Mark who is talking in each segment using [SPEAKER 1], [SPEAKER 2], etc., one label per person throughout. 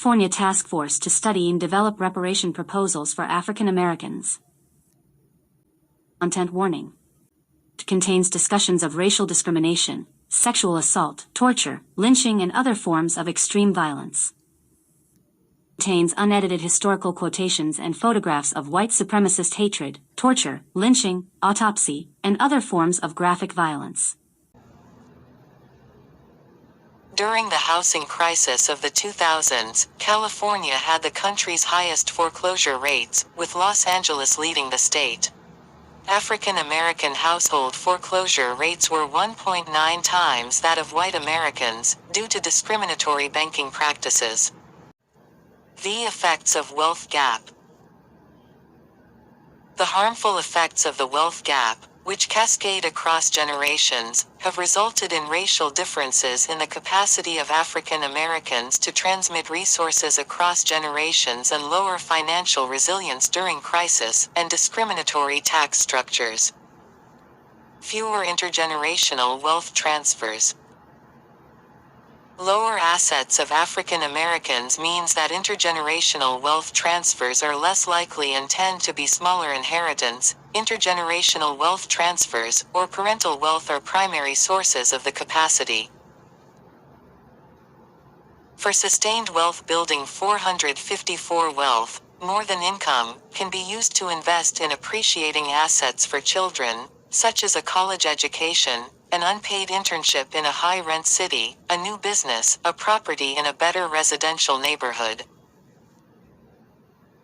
[SPEAKER 1] California task force to study and develop reparation proposals for African Americans. Content warning. It contains discussions of racial discrimination, sexual assault, torture, lynching, and other forms of extreme violence. Contains unedited historical quotations and photographs of white supremacist hatred, torture, lynching, autopsy, and other forms of graphic violence.
[SPEAKER 2] During the housing crisis of the 2000s, California had the country's highest foreclosure rates, with Los Angeles leading the state. African American household foreclosure rates were 1.9 times that of white Americans, due to discriminatory banking practices. The effects of wealth gap. The harmful effects of the wealth gap, which cascade across generations, have resulted in racial differences in the capacity of African Americans to transmit resources across generations and lower financial resilience during crisis, and discriminatory tax structures. Fewer intergenerational wealth transfers. Lower assets of African Americans means that intergenerational wealth transfers are less likely and tend to be smaller. Inheritance, intergenerational wealth transfers, or parental wealth are primary sources of the capacity. For sustained wealth building, 454 wealth, more than income, can be used to invest in appreciating assets for children, such as a college education, an unpaid internship in a high-rent city, a new business, a property in a better residential neighborhood,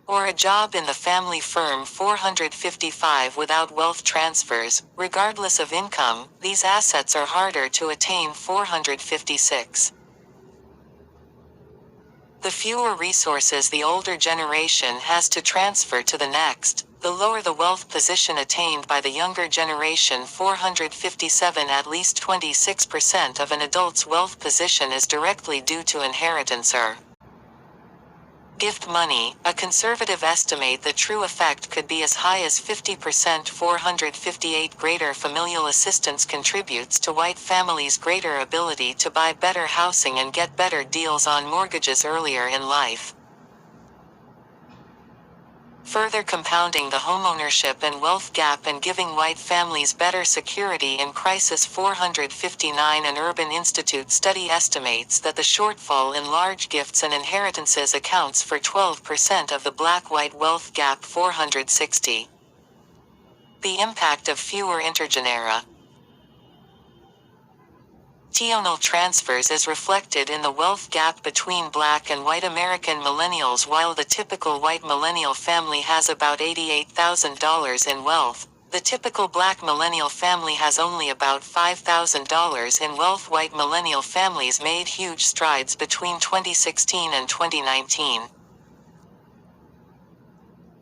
[SPEAKER 2] or a job in the family firm. 455 without wealth transfers, regardless of income, these assets are harder to attain. 456. The fewer resources the older generation has to transfer to the next, the lower the wealth position attained by the younger generation. 457 At least 26% of an adult's wealth position is directly due to inheritance or gift money. A conservative estimate the true effect could be as high as 50%. 458 Greater familial assistance contributes to white families' greater ability to buy better housing and get better deals on mortgages earlier in life, further compounding the homeownership and wealth gap and giving white families better security in crisis. 459 An Urban Institute study estimates that the shortfall in large gifts and inheritances accounts for 12% of the black-white wealth gap. 460. The impact of fewer intergenerational transfers is reflected in the wealth gap between black and white American millennials. While the typical white millennial family has about $88,000 in wealth, the typical black millennial family has only about $5,000 in wealth. White millennial families made huge strides between 2016 and 2019,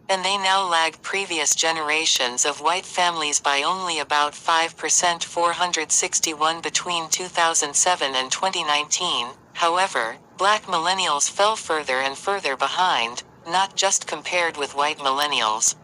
[SPEAKER 2] and they now lag previous generations of white families by only about 5%. 461 Between 2007 and 2019, however, black millennials fell further and further behind, not just compared with white millennials,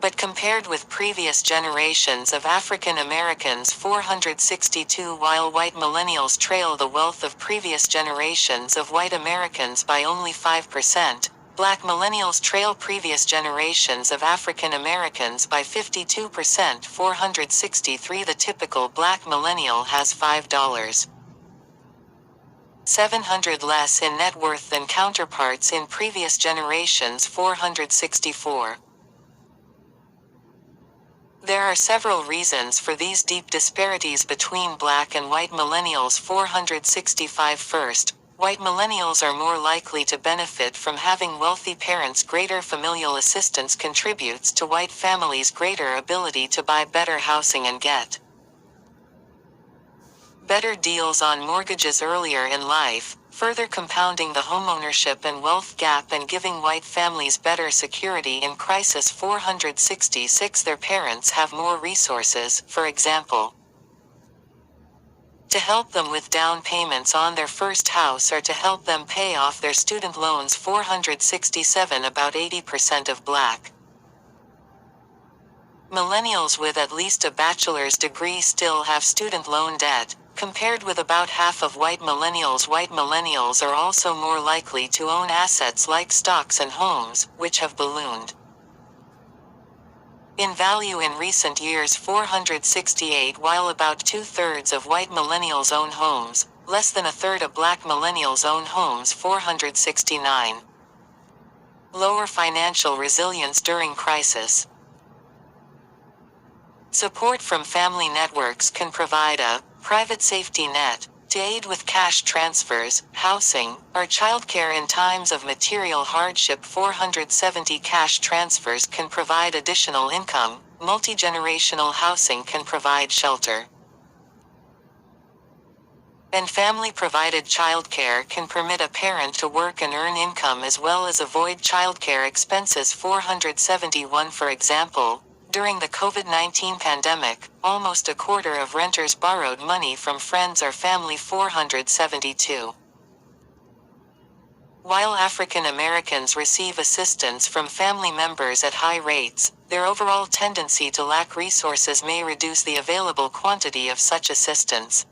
[SPEAKER 2] but compared with previous generations of African Americans. 462 While white millennials trail the wealth of previous generations of white Americans by only 5%, black millennials trail previous generations of African Americans by 52%. 463 The typical black millennial has $5,700 less in net worth than counterparts in previous generations. 464. There are several reasons for these deep disparities between black and white millennials. 465 First, white millennials are more likely to benefit from having wealthy parents. Greater familial assistance contributes to white families' greater ability to buy better housing and get better deals on mortgages earlier in life, further compounding the homeownership and wealth gap and giving white families better security in crisis. 466 Their parents have more resources, for example, to help them with down payments on their first house or to help them pay off their student loans. 467 About 80% of black millennials with at least a bachelor's degree still have student loan debt, Compared with about half of white millennials are also more likely to own assets like stocks and homes, which have ballooned in value in recent years 468. While about two-thirds of white millennials own homes, less than a third of black millennials own homes 469. Lower financial resilience during crisis. Support from family networks can provide a private safety net to aid with cash transfers, housing, or childcare in times of material hardship. 470 cash transfers can provide additional income. Multi-generational housing can provide shelter. And family-provided childcare can permit a parent to work and earn income as well as avoid childcare expenses. 471. For example, during the COVID-19 pandemic, almost a quarter of renters borrowed money from friends or family. 472. While African Americans receive assistance from family members at high rates, their overall tendency to lack resources may reduce the available quantity of such assistance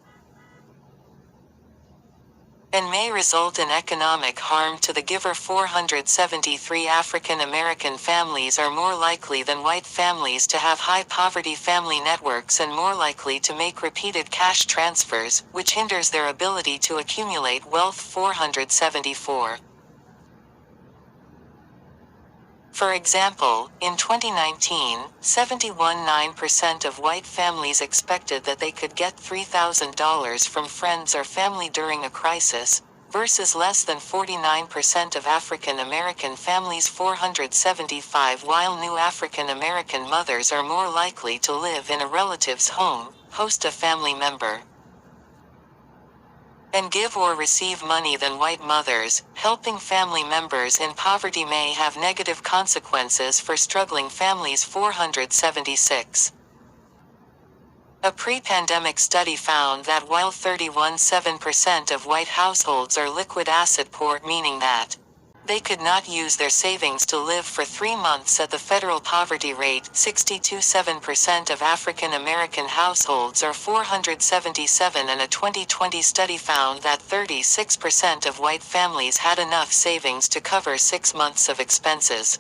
[SPEAKER 2] and may result in economic harm to the giver. 473. African American families are more likely than white families to have high poverty family networks and more likely to make repeated cash transfers, which hinders their ability to accumulate wealth. 474. For example, in 2019, 71.9% of white families expected that they could get $3,000 from friends or family during a crisis, versus less than 49% of African American families. 475. While new African American mothers are more likely to live in a relative's home, host a family member, and give or receive money than white mothers, helping family members in poverty may have negative consequences for struggling families. 476. A pre-pandemic study found that while 31.7% of white households are liquid asset poor, meaning that they could not use their savings to live for 3 months at the federal poverty rate, 62.7% of African American households are 477, and a 2020 study found that 36% of white families had enough savings to cover 6 months of expenses,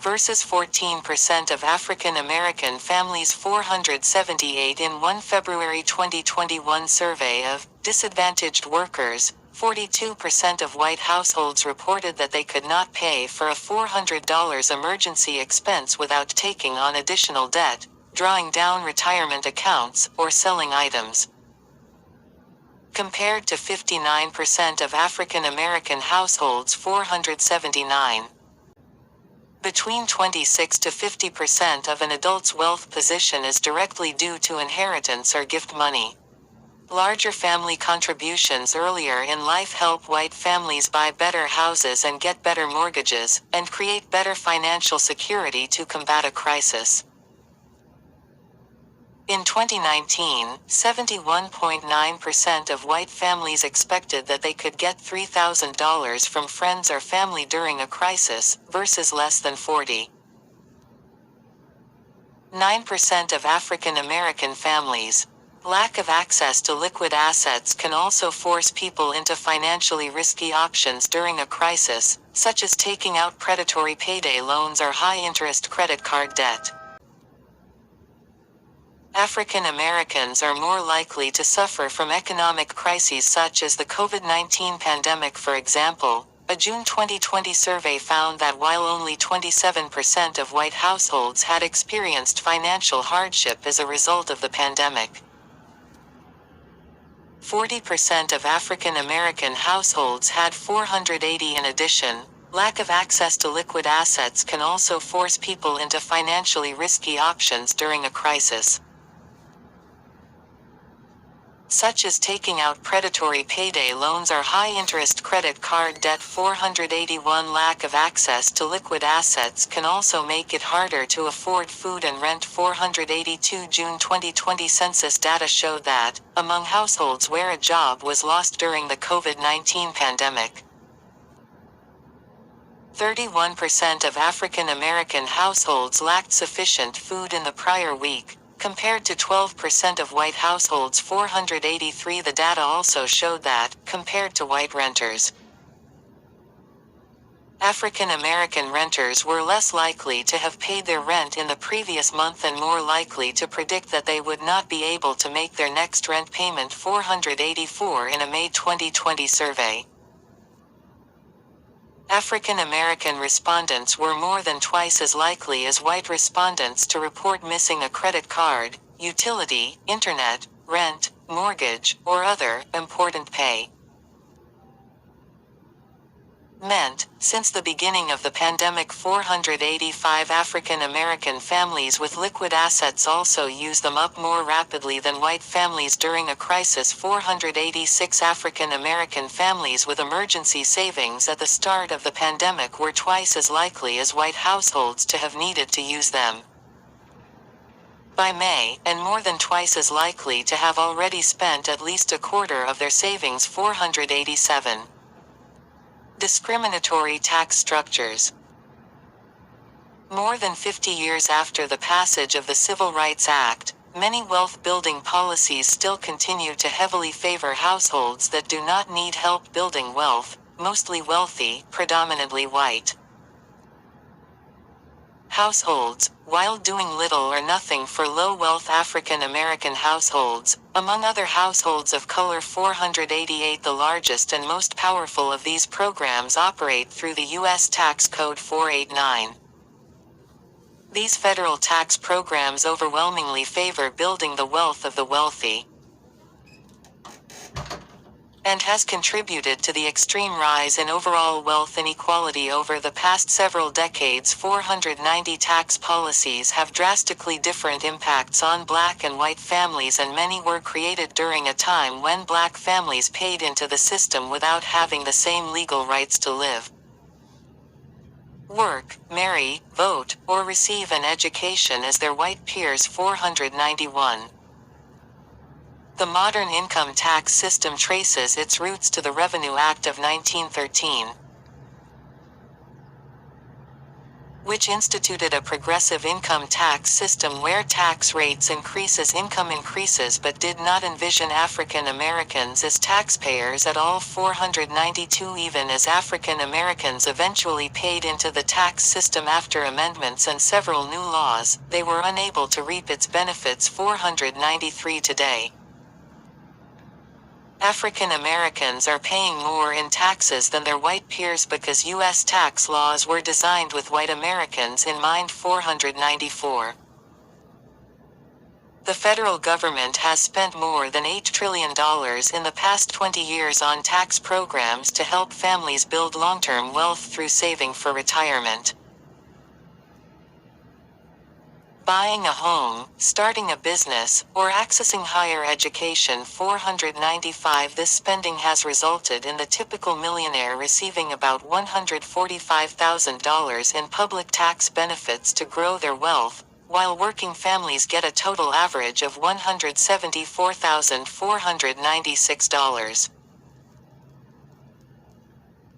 [SPEAKER 2] versus 14% of African American families. 478. In one February 2021 survey of disadvantaged workers, 42% of white households reported that they could not pay for a $400 emergency expense without taking on additional debt, drawing down retirement accounts, or selling items, compared to 59% of African American households. 479. Between 26 to 50% of an adult's wealth position is directly due to inheritance or gift money. Larger family contributions earlier in life help white families buy better houses and get better mortgages, and create better financial security to combat a crisis. In 2019, 71.9% of white families expected that they could get $3,000 from friends or family during a crisis, versus less than 49% of African American families. Lack of access to liquid assets can also force people into financially risky options during a crisis, such as taking out predatory payday loans or high-interest credit card debt. African Americans are more likely to suffer from economic crises such as the COVID-19 pandemic. For example, a June 2020 survey found that while only 27% of white households had experienced financial hardship as a result of the pandemic, 40% of African American households had 480. In addition, lack of access to liquid assets can also force people into financially risky options during a crisis, such as taking out predatory payday loans or high-interest credit card debt. 481. Lack of access to liquid assets can also make it harder to afford food and rent. 482. June 2020 census data showed that, among households where a job was lost during the COVID-19 pandemic, 31% of African American households lacked sufficient food in the prior week, compared to 12% of white households 483. The data also showed that, compared to white renters, African American renters were less likely to have paid their rent in the previous month and more likely to predict that they would not be able to make their next rent payment. 484 in a May 2020 survey. African American respondents were more than twice as likely as white respondents to report missing a credit card, utility, internet, rent, mortgage, or other important pay. Meant, since the beginning of the pandemic 485 African American families with liquid assets also use them up more rapidly than white families during a crisis. 486 African American families with emergency savings at the start of the pandemic were twice as likely as white households to have needed to use them by May, and more than twice as likely to have already spent at least a quarter of their savings. 487. Discriminatory tax structures. More than 50 years after the passage of the Civil Rights Act, many wealth-building policies still continue to heavily favor households that do not need help building wealth, mostly wealthy, predominantly white households, while doing little or nothing for low-wealth African American households, among other households of color. 488. The largest and most powerful of these programs operate through the U.S. Tax Code 489. These federal tax programs overwhelmingly favor building the wealth of the wealthy, and has contributed to the extreme rise in overall wealth inequality over the past several decades. 490 tax policies have drastically different impacts on black and white families, and many were created during a time when black families paid into the system without having the same legal rights to live, work, marry, vote, or receive an education as their white peers. 491. The modern income tax system traces its roots to the Revenue Act of 1913, which instituted a progressive income tax system where tax rates increase as income increases, but did not envision African Americans as taxpayers at all. 492. Even as African Americans eventually paid into the tax system after amendments and several new laws, they were unable to reap its benefits. 493. Today, African Americans are paying more in taxes than their white peers because U.S. tax laws were designed with white Americans in mind. 494. The federal government has spent more than $8 trillion in the past 20 years on tax programs to help families build long-term wealth through saving for retirement, buying a home, starting a business, or accessing higher education. 495. This spending has resulted in the typical millionaire receiving about $145,000 in public tax benefits to grow their wealth, while working families get a total average of $174,496.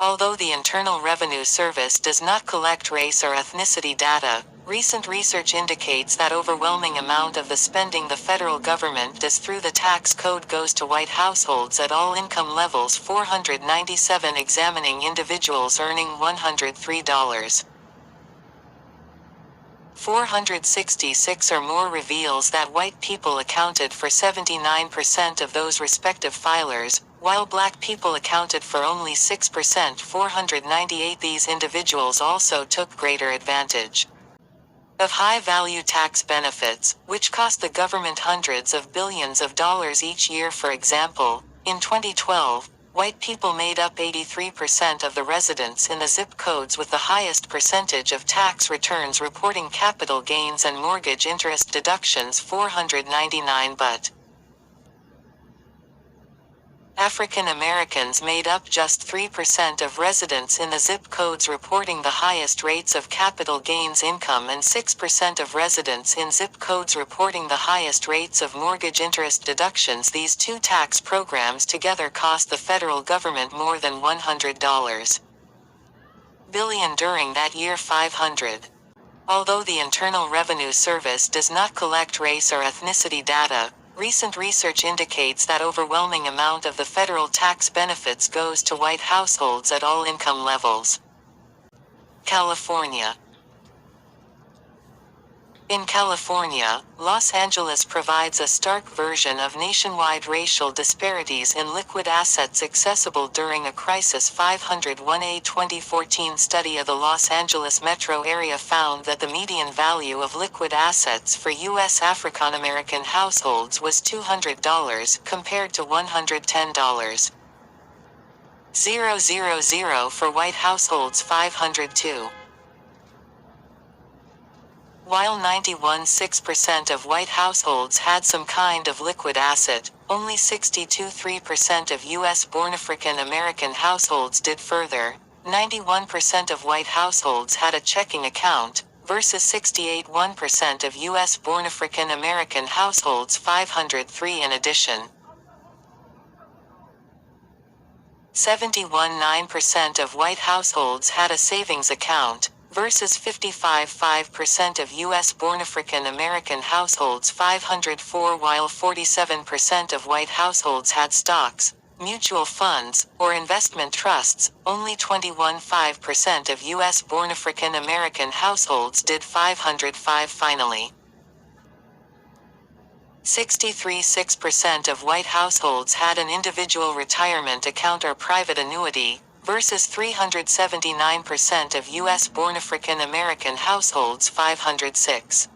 [SPEAKER 2] Although the Internal Revenue Service does not collect race or ethnicity data, recent research indicates that overwhelming amount of the spending the federal government does through the tax code goes to white households at all income levels. 497. Examining individuals earning $103. 466 or more reveals that white people accounted for 79% of those respective filers, while black people accounted for only 6%. 498. These individuals also took greater advantage of high-value tax benefits, which cost the government hundreds of billions of dollars each year. For example, in 2012, white people made up 83% of the residents in the zip codes with the highest percentage of tax returns reporting capital gains and mortgage interest deductions. 499. But African Americans made up just 3% of residents in the zip codes reporting the highest rates of capital gains income and 6% of residents in zip codes reporting the highest rates of mortgage interest deductions. These two tax programs together cost the federal government more than $100 billion during that year. 500. Although the Internal Revenue Service does not collect race or ethnicity data, recent research indicates that overwhelming amount of the federal tax benefits goes to white households at all income levels. California. In California, Los Angeles provides a stark version of nationwide racial disparities in liquid assets accessible during a crisis. 501. A 2014 study of the Los Angeles metro area found that the median value of liquid assets for U.S. African-American households was $200 compared to $110. 000 for white households. 502. While 91.6% of white households had some kind of liquid asset, only 62.3% of U.S.-born African American households did. Further, 91% of white households had a checking account, versus 68.1% of U.S.-born African American households. 503. In addition, 71.9% of white households had a savings account, versus 55.5% of U.S.-born African American households. 504. While 47% of white households had stocks, mutual funds, or investment trusts, only 21.5% of U.S.-born African American households did. 505. Finally, 63.6% of white households had an individual retirement account or private annuity, versus 379% of U.S.-born African American households. 506.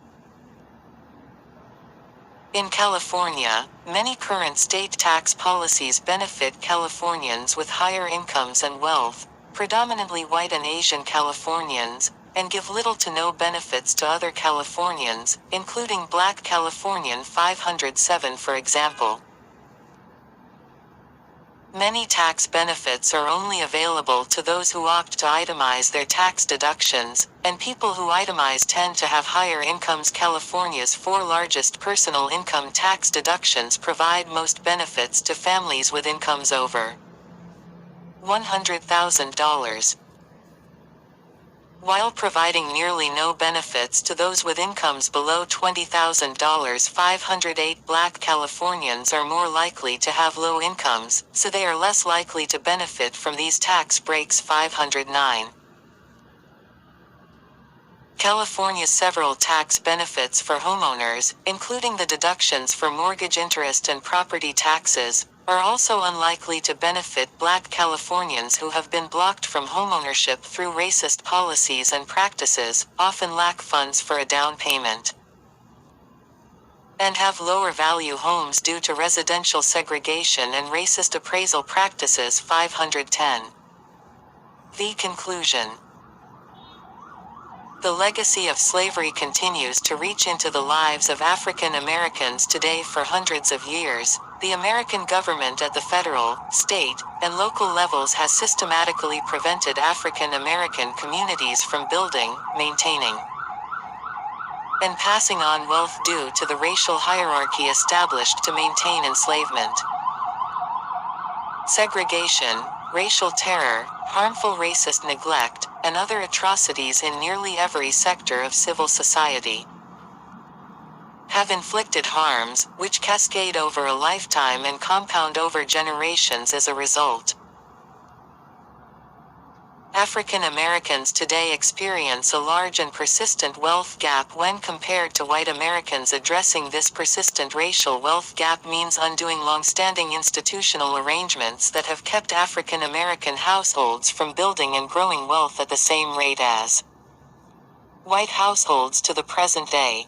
[SPEAKER 2] In California, many current state tax policies benefit Californians with higher incomes and wealth, predominantly white and Asian Californians, and give little to no benefits to other Californians, including Black Californian. 507. For example, many tax benefits are only available to those who opt to itemize their tax deductions, and people who itemize tend to have higher incomes. California's 4 largest personal income tax deductions provide most benefits to families with incomes over $100,000. While providing nearly no benefits to those with incomes below $20,000. 508. Black Californians are more likely to have low incomes, so they are less likely to benefit from these tax breaks. 509. California's several tax benefits for homeowners, including the deductions for mortgage interest and property taxes, are also unlikely to benefit Black Californians who have been blocked from homeownership through racist policies and practices, often lack funds for a down payment, and have lower value homes due to residential segregation and racist appraisal practices. 510. The conclusion. The legacy of slavery continues to reach into the lives of African Americans today. For hundreds of years, the American government at the federal, state, and local levels has systematically prevented African American communities from building, maintaining, and passing on wealth due to the racial hierarchy established to maintain enslavement. Segregation, racial terror, harmful racist neglect, and other atrocities in nearly every sector of civil society have inflicted harms, which cascade over a lifetime and compound over generations as a result. African Americans today experience a large and persistent wealth gap when compared to white Americans. Addressing this persistent racial wealth gap means undoing long-standing institutional arrangements that have kept African American households from building and growing wealth at the same rate as white households to the present day.